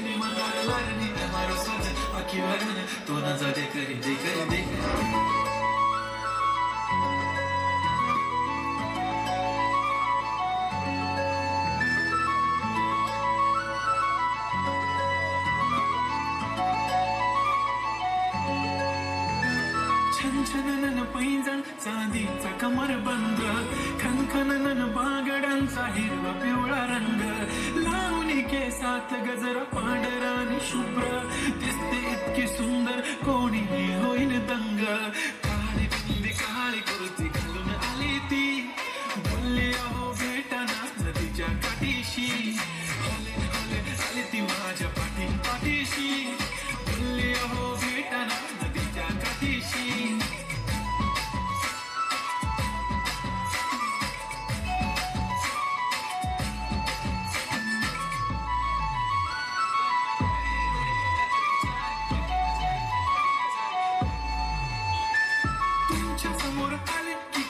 लगनी मनार लगनी हमारो सोच आखी लगन तो न जा दे करी छनछनन पैंजण चांदीचा कमर बंद खनखनन बागडांचा हिरवा पिवळा रंग लावणी केसात गजरा पांढरा आणि शुभ्र दिसते इतकी सुंदर कोणी होईन दंग काळी बिंदी काळी कुर्ती घालून आली ती बोलली अहो भेटाना नदीच्या काठीशी हले हले आली ती माझ्या पाठीशी बोलली अहो भेटाना नदीच्या काठीशी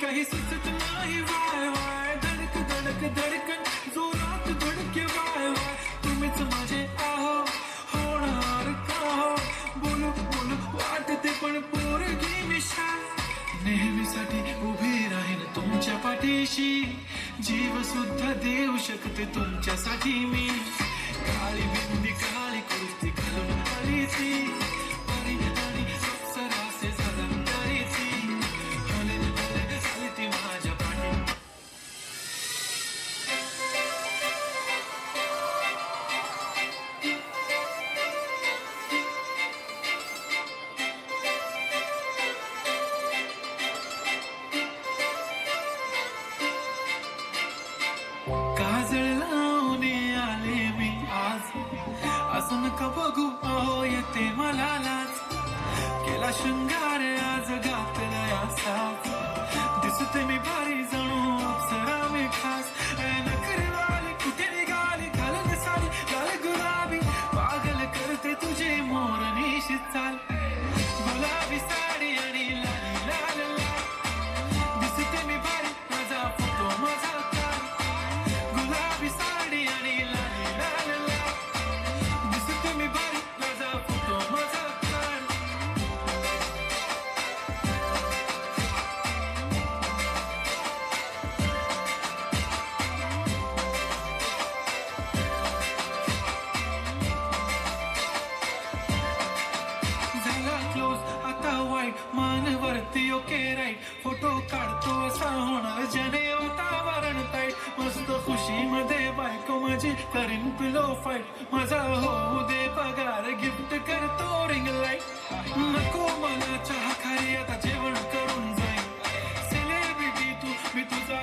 काही सुचत नाही वाय वाय धडक धडक धडकन जोरात धडके वाय वाय तुम्हीच माझे आहो होणार का हो बोलू बोलू वाटते पण पोरगी मिशा नेहमीसाठी उभी राहीन तुमच्या पाठीशी जीव सुद्धा देऊ शकते तुमच्यासाठी मी काळी बिंदी काळी कुर्ती घालून आली ती आणि अप्सरासे झाली ती माझ्या पाठी काजळ लावून आले मी आज असं नका बघू अहो येते मला लाज केला शृंगार आज घातला असाच दिसते मी भारी जणू अप्सरा मी खास नखरेवाली कुठे निघाली घालून साडी लाल गुलाबी पागल करते तुझे मोरनीशी चाल गुलाबी साडी आणि लाल लाल लाल दिसते मी भारी माझा फोटो माझा काल गुलाबी साडी आणि लाल लाल लाल दिसते मी भारी माझा फोटो माझा काल मानवरती ओके राईट फोटो काढतो असा होणार जने वातावरण ताईट मस्त खुशी मध्ये बायको माझी करीन पिलो फाईट माझा होऊ दे पगार गिफ्ट करतो रिंग लाईट नको मला चहा खारी आता जेवण करून जाईल सेलिब्रिटी तू मी तुझा